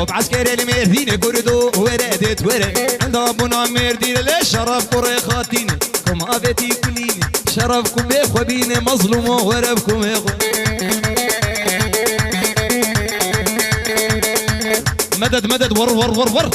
بعسكري المردين قردو وردت ورد عند ابونا مردين ليش شرف قري خاتين كم ابيتي كلين شرفكم اخوبين مظلوم وربكم اخو مدد مدد ور ور ور ور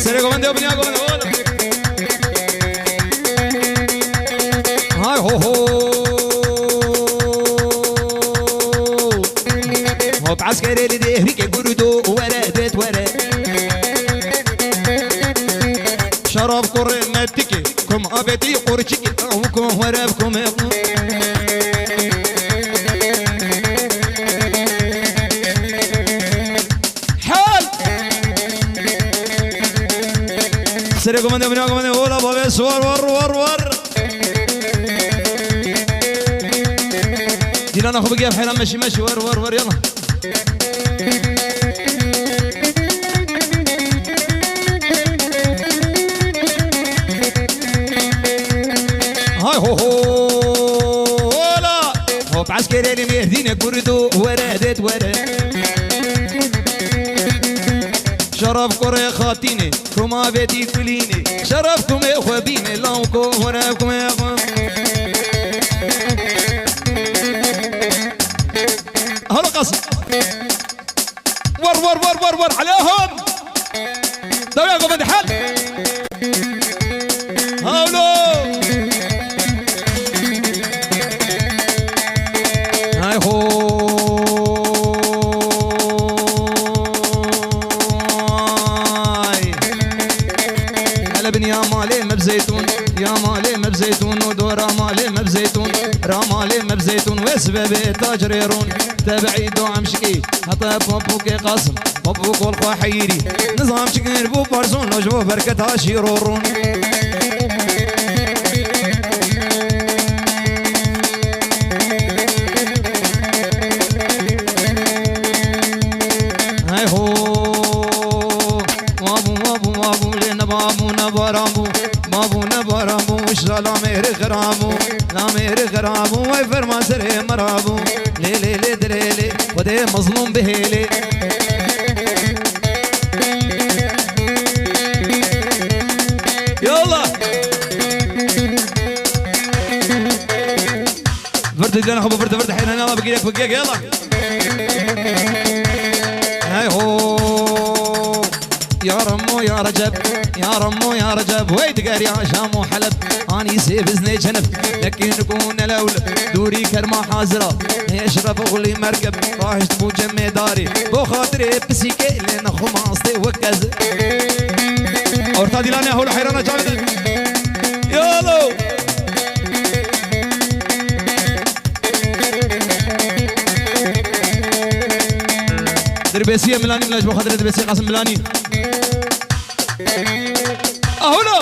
سرقوا من ديو بنياقوا من عسكري اللي دهريك قردو وردت ورد شرف قرمتك كم أبتي قرشك أوكم وربكم حال سرقوا من دبناكم من ولا بابس ور ور ور ور دينا ناخذ بقية بحيلا مشي مشي ور ور ور يلا هاي هو هو لا هو بعسكري اللي مهدينا قردو وردت ورد شرف قري خاتيني كما بيتي كليني شرفكم اخوبيني لوكم وربكم اخو هلا قصر ور ور ور ور ور عليهم دواقوا من حل هاولو هاي هو هلا بن يا مالي مبزيتون يا مالي مبزيتون ودورا مالي مبزيتون رامالي مبزيتون وسبب تاجريرون تبعيد وعمشكي حتى بوبوكي قصر بوبوك والخوا حيري نظام شكل بو برزون لو بركتها شيرورون هاي هو وابو وابو وابو لنا بابو نبرامو بابو نبرامو اشرا لا مهر غرامو لا مهر غرامو واي فرما سري مرابو ليلي لي دليلي ودي مظلوم بهيلي يلا فرد انا خبو فرد حين انا بقي لك بقيك يلا هاي هو يا رمو يا رجب يا رمو يا رجب ويدقر يا شام وحلب اني سيف زني جنب لكن نكون الاولى دوري كرمه حاضره يشرب اغلي مركب راح تبو جمي داري بو خاطري بسيكي لين خماصتي وكز اورتادي لاني هو حيرانه جامد يالو دربيسيه ملاني ملاش بو خاطري دربيسيه قاسم ملاني اهونا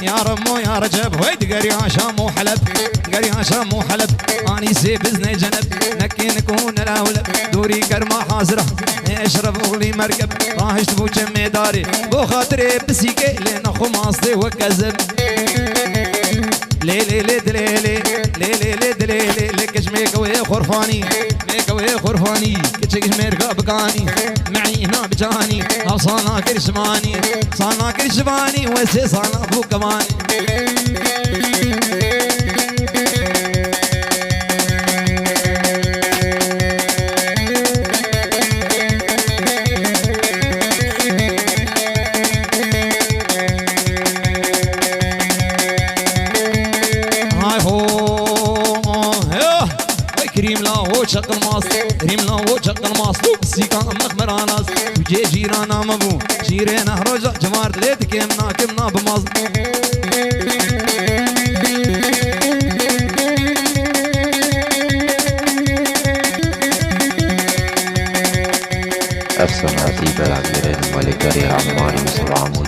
يا رمو يا رجب ويد قريها شام وحلب قريها شام وحلب اني سيب زني جنب نكي نكون الاولى دوري كرمه حاضره اشرب اغلي مركب راح اشتبو جمي داري بو خاطري بسيكي لين خماصتي وكذب ليلي ليلي ليلي ليلي لكش ميكوي خرفاني ميكوي خرفاني كتشكش ميركا بكاني معي هنا بجاني او صانا كرشماني صانا كرشماني وسي صانا ابو كماني لا شق الماس ريم لا شق الماس سيكا مخمر اناس وجي جيرانا مبو جيرنا رجع جمار ليت كمنا بماس أفسم عتيب العميرين الملك ريح عماني مصر عمود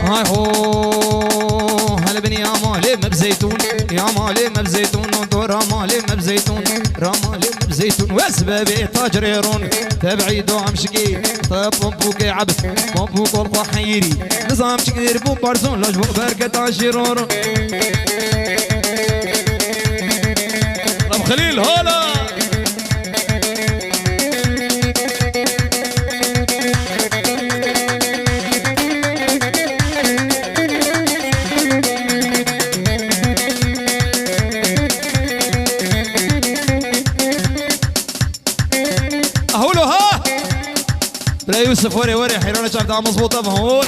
هاي هو هلا بني يا مالي مبزيتون يا مالي مبزيتون دور مالي مبزيتون رمالي مبزيتون واسبابي تاجريرون تبعي دوام شقي بوكي عبد بوكو الخحيري نظام شقير بو بارزون لجبو بركة عشيرون رب خليل هلا بلا يوسف وري حيرانة شافتها مظبوطة فهون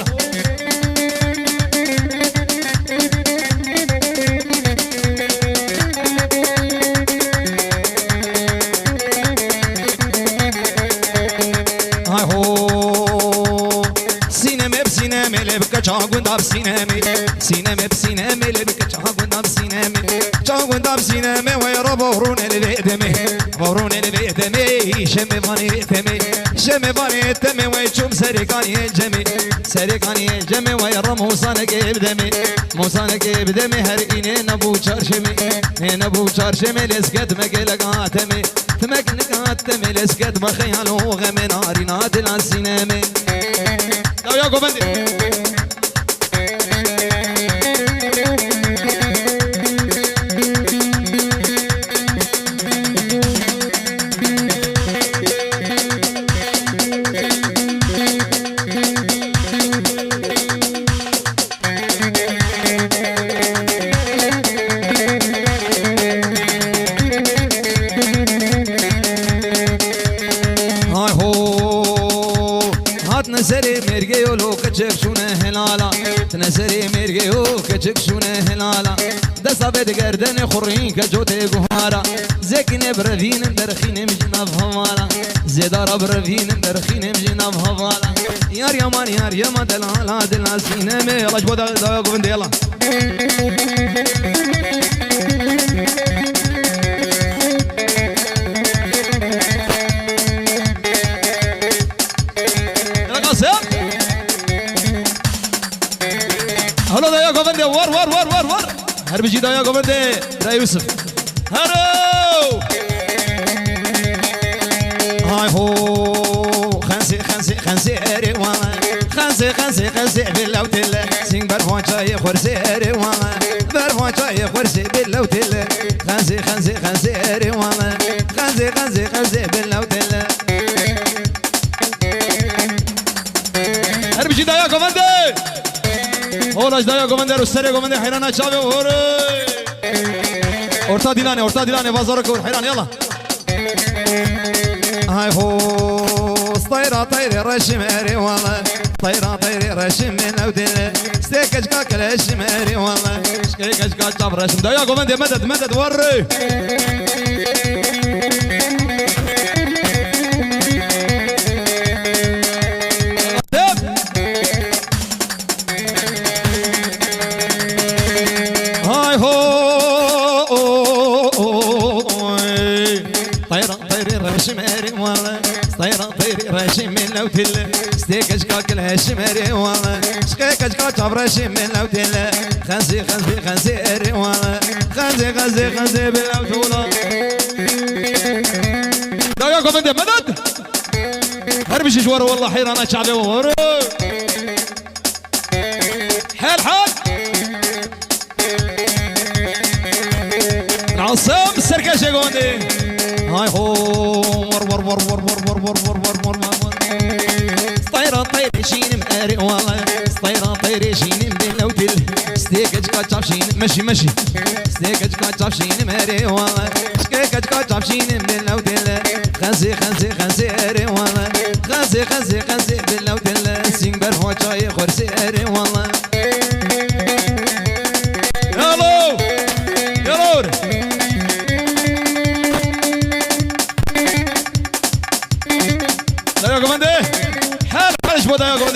هاي هو سينامي بسينامي لبكا شاقون داب سينامي سينامي بسينامي لبكا شاقون داب سينامي شاقون داب سينامي ويرا بورون البيدمي بورون البيدمي شمي فاني بيدمي شمي فاني تمي ويشوم سرقاني الجمي سرقاني الجمي ويرا موسانك بدمي موسانك بدمي هرقيني نبو شارشمي نبو شارشمي لسكت مقلقاتمي تمقلقاتمي لسكت بخيالو غمي ناري نادل السينامي لا يا قوبندي نزري مرقيو لو كتشك شونه هلالا تنزري مرقيو كتشك شونه هلالا دسا بيد قردن خورين كجوتي قهارا زكني برفين مدرخين مجنا بهوالا زيدار برفين مدرخين مجنا بهوالا يار يمان يار يما دلالا دلا سينامي رجبو دا قوبندي يلا هلو دا يا قوبندي ور هربجي دا يا قوبندي دا يوسف هرو هاي هو خنسي اري وانا خنسي بالله وتلا سين برفون شاي خرسي اري وانا برفون شاي خرسي بالله وتلا خنسي اري وانا خنسي بالله وتلا هربجي دا يا قوبندي اولاش دا يا قوبندي رستري قوبندي حيرانه شابه هوري اورتا ديلاني بازارك حيران يلا هاي هو طيرة رشم اري والله طيرة رشم من اودل ستيك كاك رشم اري والله شكيك كاك جاب رشم دا يا قوبندي مدد وري هاي هو طيرة رشم اري والله طيرة رشم من اودل ستيك كاك رشم اري والله شكيك كاك جاب رشم من اودل خنزي اري والله خنزي بالاودولا دا يا قوبندي مدد هربش جوار والله حيرانه شعبي ورا حال العصام السركش يا قوبندي هاي هو ور طيرة شين مقاري والله طيرة شين باللوتل ستيك كاتشاب شين مشي ستيك كاتشاب شين ماري والله شكيك كاتشاب شين باللوتل خنزي اري والله خنزي باللوتل سين برفو شاي خرسي اري والله يلا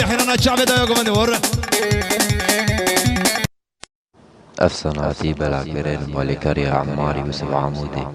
هذه حين الشعب ده يقوم ندور أفسن عتيب العقرين مالكري عمار يوسف عمودي